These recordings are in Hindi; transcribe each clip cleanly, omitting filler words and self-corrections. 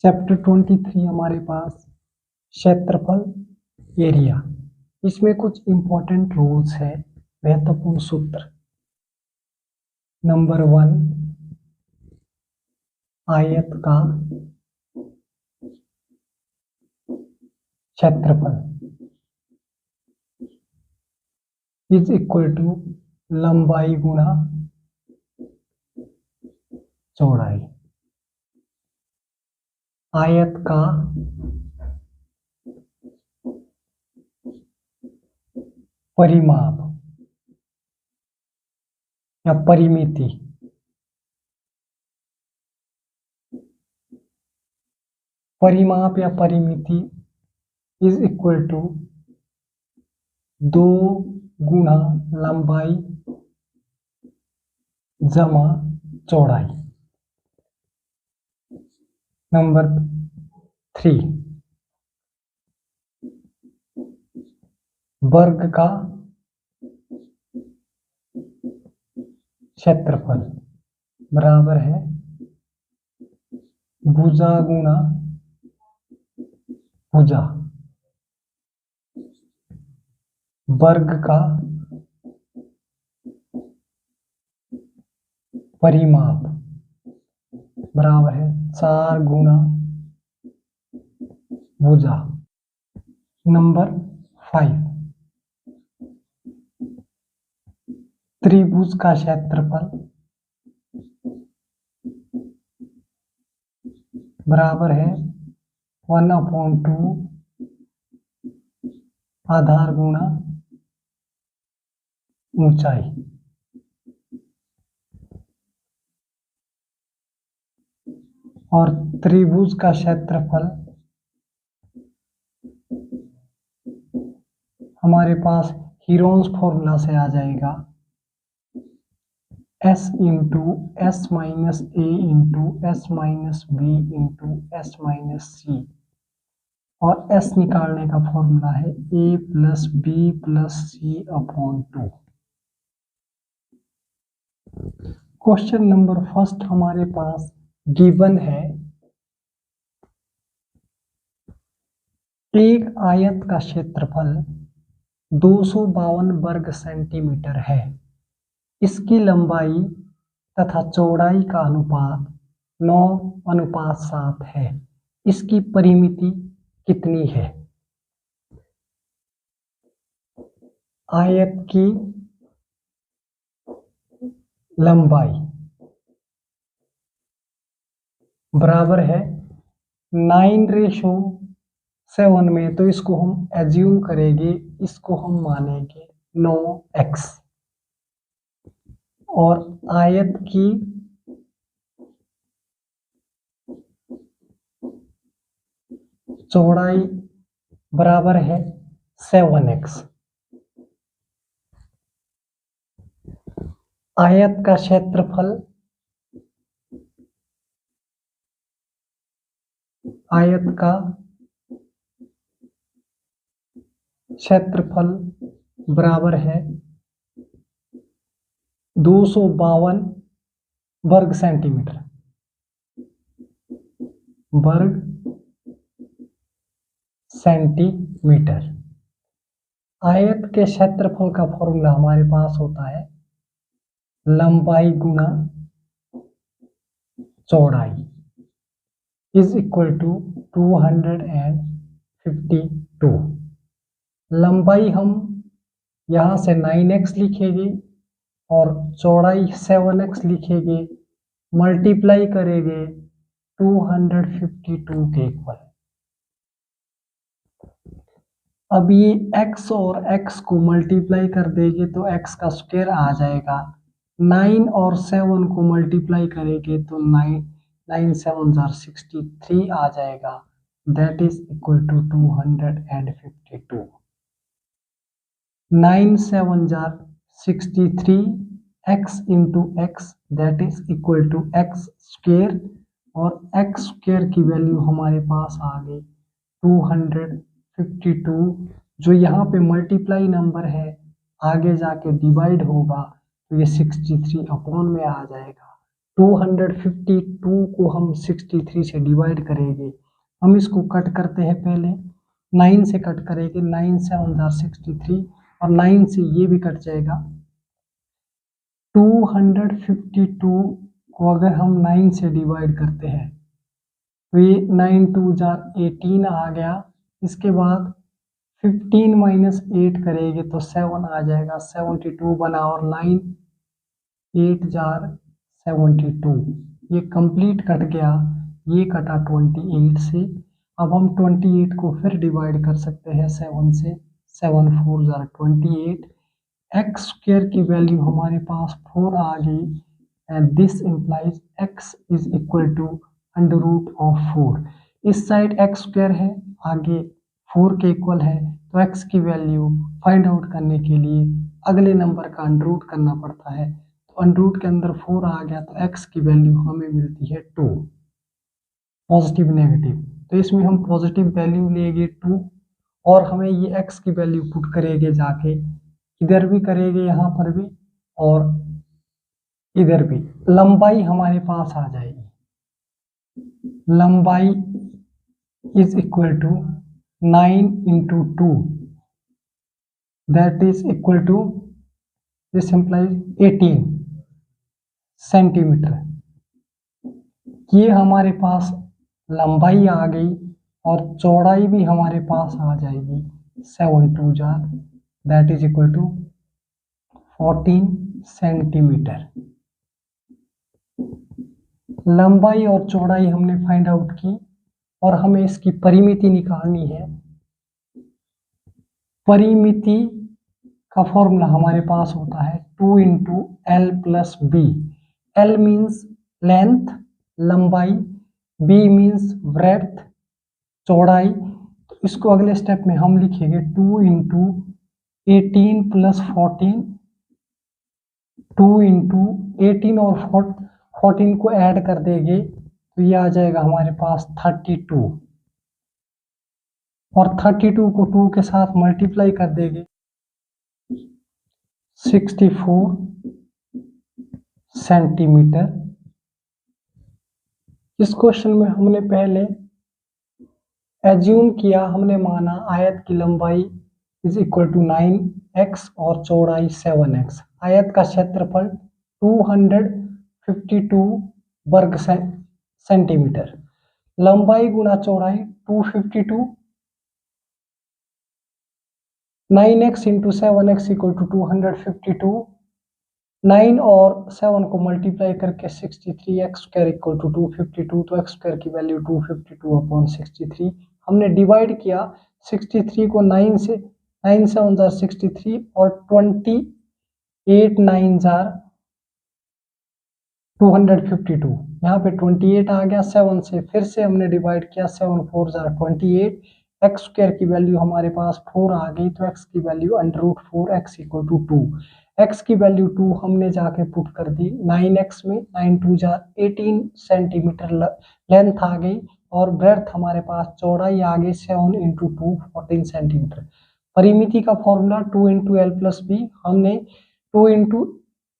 चैप्टर 23 हमारे पास क्षेत्रफल एरिया। इसमें कुछ इंपॉर्टेंट रूल्स है, महत्वपूर्ण सूत्र। नंबर 1, आयत का क्षेत्रफल इज इक्वल टू लंबाई गुणा चौड़ाई। आयत का परिमाप या परिमिति या परिमिति इज इक्वल टू 2 गुणा लंबाई जमा चौड़ाई। नंबर 3, वर्ग का क्षेत्रफल बराबर है भुजा गुणा भुजा। वर्ग का परिमाप बराबर है 4 गुणा भुजा। नंबर 5, त्रिभुज का क्षेत्रफल बराबर है 1/2 आधार गुणा ऊंचाई। और त्रिभुज का क्षेत्रफल हमारे पास हीरोन्स फॉर्मूला से आ जाएगा S into S minus A into S minus B into S minus C। और S निकालने का फॉर्मूला है A plus B plus C upon 2। Question number first हमारे पास गिवन है, एक आयत का क्षेत्रफल 252 वर्ग सेंटीमीटर है। इसकी लंबाई तथा चौड़ाई का अनुपात 9:7 है। इसकी परिमिति कितनी है? आयत की लंबाई बराबर है 9:7 में, तो इसको हम एज्यूम करेंगे, इसको हम मानेंगे 9x। और आयत की चौड़ाई बराबर है 7x। आयत का क्षेत्रफल बराबर है 252 वर्ग सेंटीमीटर। आयत के क्षेत्रफल का फॉर्मूला हमारे पास होता है लंबाई गुणा चौड़ाई इज इक्वल टू 252। लंबाई हम यहां से 9x लिखेंगे और चौड़ाई 7x लिखेंगे, मल्टीप्लाई करेंगे 252 के इक्वल। अब ये x और x को मल्टीप्लाई कर देंगे तो x का स्क्वायर आ जाएगा। 9 और 7 को मल्टीप्लाई करेंगे तो 9 7 63 आ जाएगा। That is equal to 252। 9 7 63 x into x, that is equal to x square. और x स्क्वायर की वैल्यू हमारे पास आ गई 252। जो यहाँ पे मल्टीप्लाई नंबर है आगे जाके डिवाइड होगा तो ये 63 अपॉन में आ जाएगा। 252 को हम 63 से डिवाइड करेंगे। हम इसको कट करते हैं, पहले 9 से कट करेंगे, 9 7 63 और 9 से ये भी कट जाएगा। 252 को अगर हम 9 से डिवाइड करते हैं तो ये 9 2 18 आ गया। इसके बाद 15 माइनस 8 करेंगे तो 7 आ जाएगा, 72 बना और 9 8 72, ये कंप्लीट कट गया, ये कटा 28 से। अब हम 28 को फिर डिवाइड कर सकते हैं 7 से, 7 4 28, एक्स स्क्वायर की वैल्यू हमारे पास 4 आ गई and this implies x is equal to under root of 4। इस साइड एक्स स्क्वायर है, आगे 4 के इक्वल है, तो x की वैल्यू फाइंड आउट करने के लिए अगले नंबर का अंडर रूट करना पड़ता है। तो अंडर रूट के अंदर 4 आ गया तो x की वैल्यू हमें मिलती है 2, पॉजिटिव नेगेटिव। तो इसमें हम पॉजिटिव वैल्यू लेंगे 2 और हमें ये x की वैल्यू पुट करेंगे जाके, इधर भी करेंगे यहाँ पर भी और इधर भी। लंबाई हमारे पास आ जाएगी, लंबाई is equal to 9 into 2 that is equal to, this implies 18 centimetre. ये हमारे पास लंबाई आ गई और चौड़ाई भी हमारे पास आ जाएगी, 7 2 that is equal to 14 centimetre. लंबाई और चौड़ाई हमने फाइंड आउट की और हमें इसकी परिमिति निकालनी है। परिमिति का फॉर्मूला हमारे पास होता है 2 into L plus B. L means length लंबाई, बी मीन्स ब्रेड्थ चौड़ाई। तो इसको अगले स्टेप में हम लिखेंगे 2 इंटू 18 प्लस 14, 2 इंटू 18 और 14 को ऐड कर देंगे तो ये आ जाएगा हमारे पास 32 और 32 को 2 के साथ मल्टीप्लाई कर देंगे 64 सेंटीमीटर। इस क्वेश्चन में हमने पहले एज्यूम किया, हमने माना आयत की लंबाई इज इक्वल टू 9x और चौड़ाई 7x। आयत का क्षेत्रफल 252 वर्ग सेंटीमीटर, लंबाई गुना चौड़ाई 252, 9x into 7x equal to 252, 9 और 7 को मल्टीप्लाई करके 63, एक्स स्क्वायर इक्वल टू 252, तो एक्स स्क्वायर की वैल्यू 252 अपॉन 63। हमने डिवाइड किया 63 को 9 से, 9 7 63 और 28 9 252, यहाँ पे 28 आ गया। 7 से फिर से हमने डिवाइड किया, 7 4 28, एक्स स्क्वायर की वैल्यू हमारे पास 4 आ गई, तो एक्स की value under root 4 X equal to 2। X की वैल्यू 2 हमने जाके पुट कर दी 9x में, 9 2 18 सेंटीमीटर लेंथ आ गई और ब्रेड्थ हमारे पास चौड़ाई आ गई 7 इंटू 2 14 सेंटीमीटर। परिमिति का formula 2 into L plus B, हमने 2 इंटू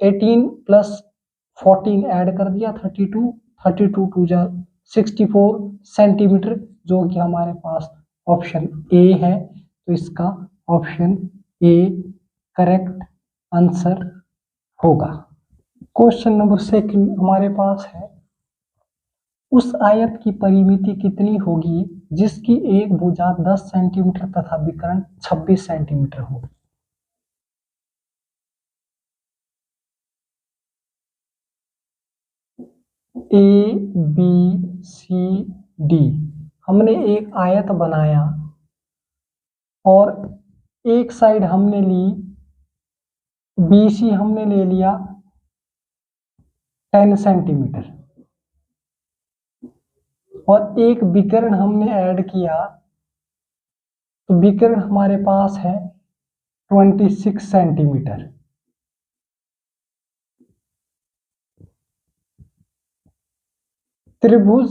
18 प्लस 14 ऐड कर दिया 32, 32 2 64 सेंटीमीटर, जो कि हमारे पास ऑप्शन ए है। तो इसका ऑप्शन ए करेक्ट आंसर होगा। क्वेश्चन नंबर 2 हमारे पास है, उस आयत की परिमिति कितनी होगी जिसकी एक भुजा 10 सेंटीमीटर तथा विकर्ण 26 सेंटीमीटर हो। ए बी सी डी, हमने एक आयत बनाया और एक साइड हमने ली, BC हमने ले लिया 10 सेंटीमीटर और एक विकर्ण हमने ऐड किया, तो विकर्ण हमारे पास है 26 सेंटीमीटर। त्रिभुज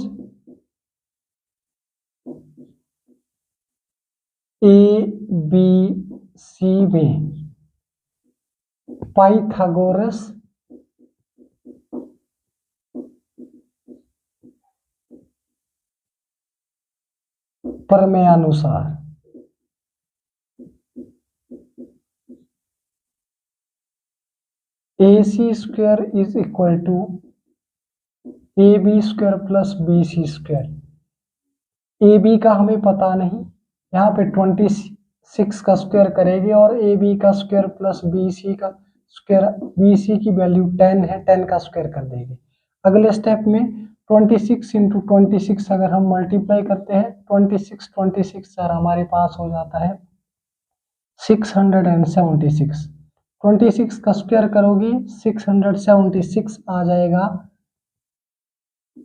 ABC में पाइथागोरस प्रमेयानुसार AC square is equal to AB square plus BC square. AB का हमें पता नहीं, यहाँ पे 26 का स्क्वायर करेंगे और AB का स्क्वायर प्लस BC का स्क्वायर, BC की वैल्यू 10 है, 10 का स्क्वायर कर देंगे। अगले स्टेप में 26 इंटू 26 अगर हम मल्टीप्लाई करते हैं, 26 सर हमारे पास हो जाता है 676। 26 का स्क्वायर करोगे 676 आ जाएगा,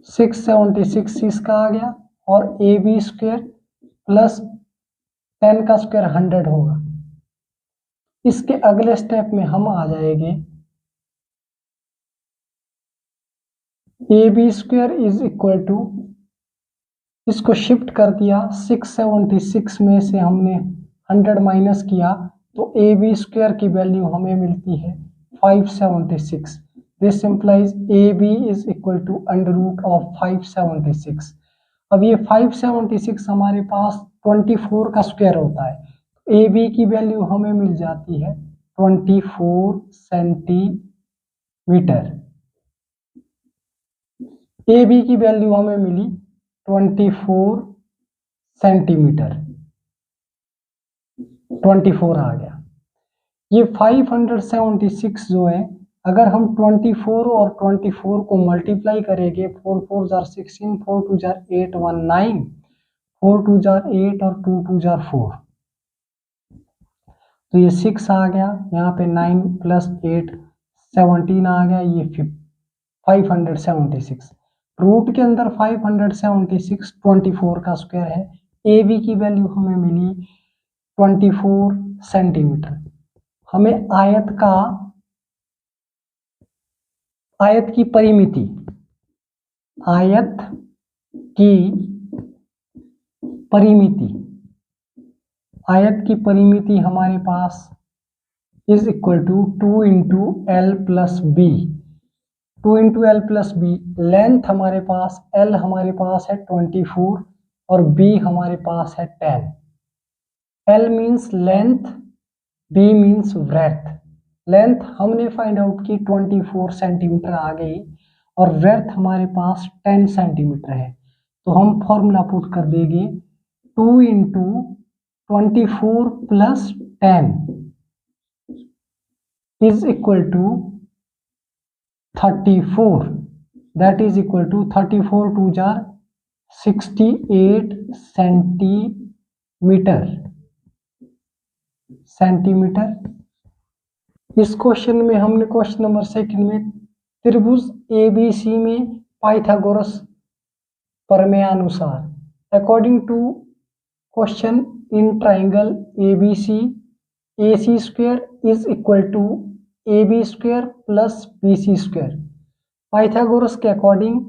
676 इसका आ गया, और AB स्क्वायर प्लस 10 का स्क्वायर 100 होगा। इसके अगले स्टेप में हम आ जाएंगे AB square is equal to, इसको शिफ्ट कर दिया, 676 में से हमने 100 माइनस किया तो AB स्क्वायर की वैल्यू हमें मिलती है 576। This implies AB is equal to under root of 576। अब ये 576 हमारे पास 24 का स्क्वायर होता है, AB की वैल्यू हमें मिल जाती है 24 सेंटीमीटर। AB की वैल्यू हमें मिली 24 सेंटीमीटर, 24 आ गया। ये 576 जो है, अगर हम 24 और 24 को मल्टीप्लाई करेंगे, 4 4 जार 16, 4 2 जार 8, 1 9, 4 2 जार 8 और 2 2 जार 4, तो ये 6 आ गया, यहाँ पे 9 प्लस 8 17 आ गया, ये 576। रूट के अंदर 576 24 का स्क्वायर है। AB की वैल्यू हमें मिली 24 सेंटीमीटर। हमें आयत की परिमिति, आयत की परिमिति हमारे पास is equal to 2 into L plus B. 2 into L plus B, length हमारे पास L हमारे पास है 24 और B हमारे पास है 10। L means length, B means breadth. Length हमने फाइंड आउट की 24 सेंटीमीटर आ गई और ब्रेथ हमारे पास 10 सेंटीमीटर है, तो हम फॉर्मूला पुट कर देंगे 2 into 24 plus 10 is equal to 34, that is equal to 34 2 जार 68 सेंटीमीटर। इस क्वेश्चन में हमने क्वेश्चन नंबर 2 में त्रिभुज ABC में पाइथागोरस प्रमेयानुसार, according to question in triangle ABC, AC square is equal to AB square plus BC square. Pythagoras के अकॉर्डिंग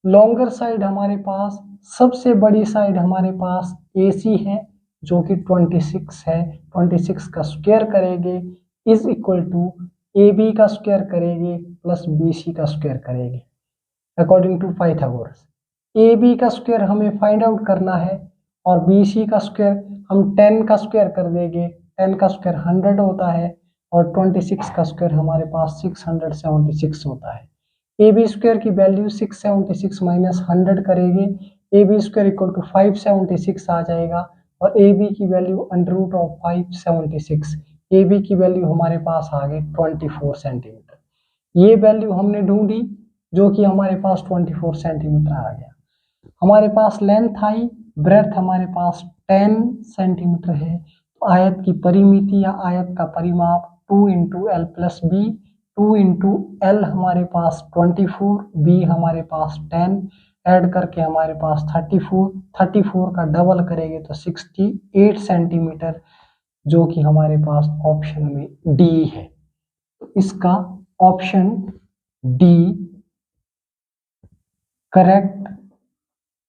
लॉन्गर साइड हमारे पास, सबसे बड़ी साइड हमारे पास AC है जो कि 26 है, 26 का स्क्वायर करेंगे इज इक्वल टू AB का स्क्वायर करेंगे प्लस BC का स्क्वायर करेंगे। अकॉर्डिंग टू पाइथागोरस AB का स्क्वायर हमें फाइंड आउट करना है और BC का स्क्वायर हम 10 का स्क्वायर कर देंगे, 10 का स्क्वायर 100 होता है और 26 का स्क्वायर हमारे पास 676 होता है। AB स्क्वायर की वैल्यू 676 माइनस 100 करेंगे, AB स्क्वायर इक्वल टू 576 आ जाएगा और AB की value under root of 576, AB की वैल्यू हमारे पास आ गई 24 सेंटीमीटर। ये वैल्यू हमने ढूंढी जो कि हमारे पास 24 सेंटीमीटर आ गया। हमारे पास लेंथ आई, ब्रेथ हमारे पास 10 सेंटीमीटर है, तो आयत की परिमिति या आयत का परिमाप 2 into L plus B, 2 into L हमारे पास 24, बी हमारे पास 10, ऐड करके हमारे पास 34 का डबल करेंगे तो 68 सेंटीमीटर, जो कि हमारे पास ऑप्शन में डी है। तो इसका ऑप्शन डी करेक्ट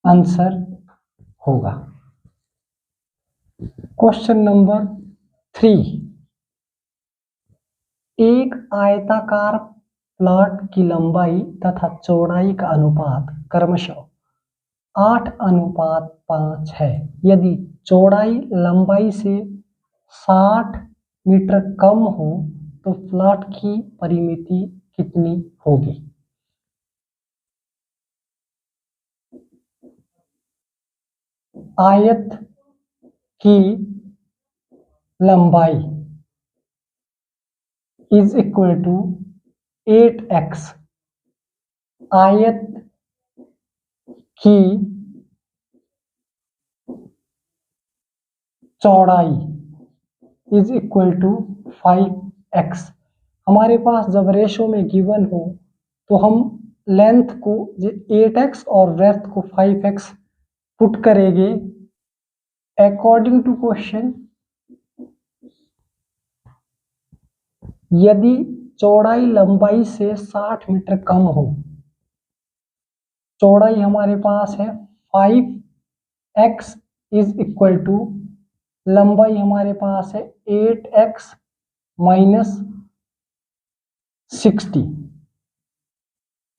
आंसर होगा। क्वेश्चन नंबर 3, एक आयताकार प्लॉट की लंबाई तथा चौड़ाई का अनुपात क्रमशः 8:5 है। यदि चौड़ाई लंबाई से 60 मीटर कम हो तो प्लॉट की परिमिति कितनी होगी? आयत की लंबाई इज इक्वल टू 8x, आयत की चौड़ाई इज इक्वल टू 5x। हमारे पास जब रेशो में गिवन हो तो हम लेंथ को 8x और ब्रेड्थ को 5x पुट करेंगे। अकॉर्डिंग टू क्वेश्चन, यदि चौड़ाई लंबाई से 60 मीटर कम हो, चौड़ाई हमारे पास है 5x इज इक्वल टू लंबाई हमारे पास है 8x माइनस 60।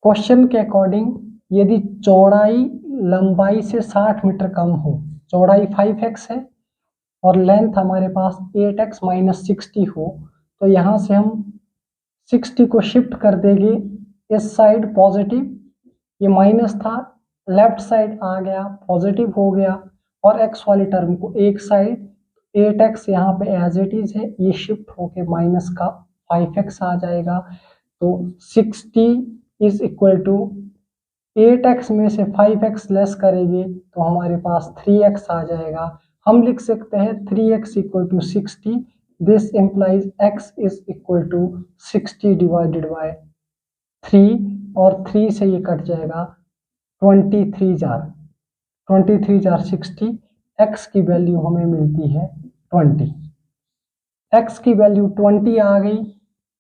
क्वेश्चन के अकॉर्डिंग यदि चौड़ाई लंबाई से 60 मीटर कम हो, चौड़ाई 5x है और लेंथ हमारे पास 8x माइनस 60 हो, तो यहाँ से हम 60 को शिफ्ट कर देंगे इस साइड पॉजिटिव, ये माइनस था लेफ्ट साइड आ गया पॉजिटिव हो गया, और x वाली टर्म को एक साइड 8x यहाँ पे एज इट इज है, ये शिफ्ट होके माइनस का 5x आ जाएगा। तो 60 इज इक्वल टू 8x में से 5x लेस करेंगे तो हमारे पास 3x आ जाएगा। हम लिख सकते हैं 3x equal to 60। This implies x is equal to 60 divided by 3, और 3 से ये कट जाएगा 23 जार 60। x की वैल्यू हमें मिलती है 20। x की वैल्यू 20 आ गई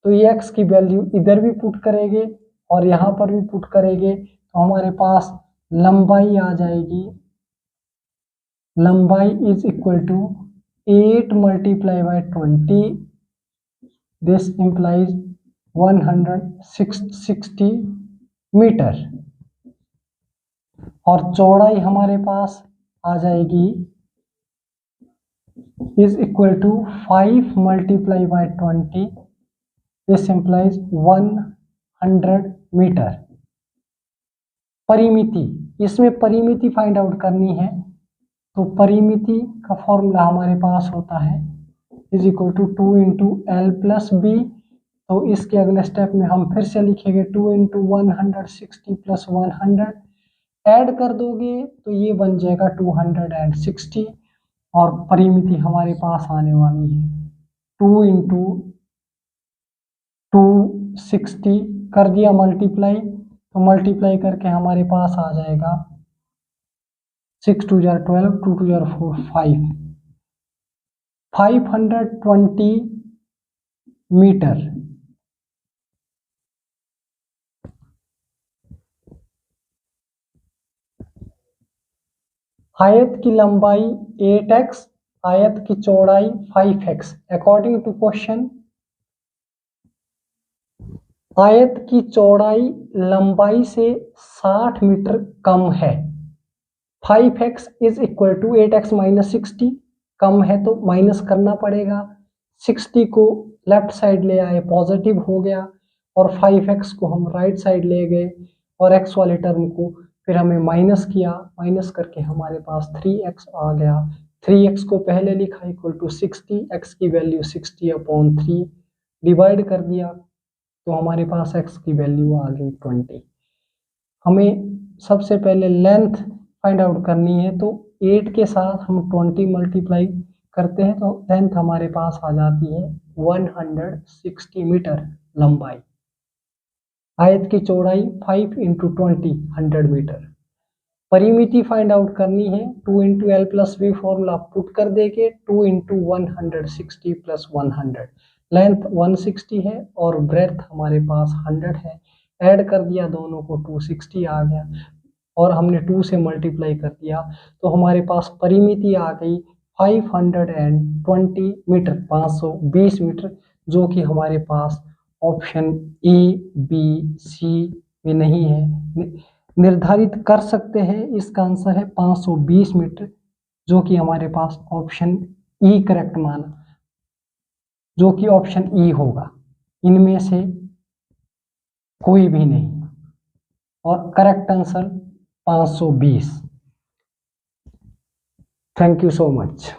तो ये x की वैल्यू इधर भी पुट करेंगे और यहाँ पर भी पुट करेंगे, तो हमारे पास लंबाई आ जाएगी, लंबाई is equal to 8 multiply by 20, this implies 160 metre, और चौड़ाई हमारे पास आ जाएगी is equal to 5 multiply by 20, this implies 100 metre. परिमिति, इसमें परिमिति फाइंड आउट करनी है, तो परिमिति का फॉर्मूला हमारे पास होता है is equal to 2 into L plus B. तो इसके अगले स्टेप में हम फिर से लिखेंगे 2 इंटू 160 प्लस 100, ऐड कर दोगे तो ये बन जाएगा 260, और परिमिति हमारे पास आने वाली है 2 इंटू 260 कर दिया मल्टीप्लाई, तो मल्टीप्लाई करके हमारे पास आ जाएगा 6 2 जार 12, 2 2 जार 4, 520 मीटर। आयत की लंबाई 8x, आयत की चौड़ाई 5x। अकॉर्डिंग टू क्वेश्चन, आयत की चौड़ाई लंबाई से 60 मीटर कम है, 5x is equal to 8x minus 60, कम है तो माइनस करना पड़ेगा, 60 को लेफ्ट साइड ले आए पॉजिटिव हो गया, और 5x को हम राइट साइड ले गए, और x वाले टर्म को फिर हमें माइनस किया, माइनस करके हमारे पास 3x आ गया। 3x को पहले लिखा इक्वल टू 60, x की वैल्यू 60/3 डिवाइड कर दिया, तो हमारे पास x की वैल्यू आ गई 20। हमें सबसे पहले लेंथ फाइंड आउट करनी है, तो 8 के साथ हम 20 मल्टीप्लाई करते हैं तो लेंथ हमारे पास आ जाती है 160 मीटर लंबाई। आयत की चौड़ाई 5 इंटू 20 100 मीटर। परिमिति फाइंड आउट करनी है, 2 into L plus B formula put कर देंगे, 2 इंटू 160 प्लस 100, लेंथ 160 है और ब्रेड्थ हमारे पास 100 है, ऐड कर दिया दोनों को 260 आ गया, और हमने 2 से मल्टीप्लाई कर दिया, तो हमारे पास परिमिति आ गई 520 मीटर, 520 मीटर, जो कि हमारे पास ऑप्शन ए बी सी में नहीं है, निर्धारित कर सकते हैं। इसका आंसर है 520 मीटर, जो कि हमारे पास ऑप्शन ई करेक्ट माना, जो कि ऑप्शन ई होगा, इनमें से कोई भी नहीं, और correct answer 520। Thank you so much.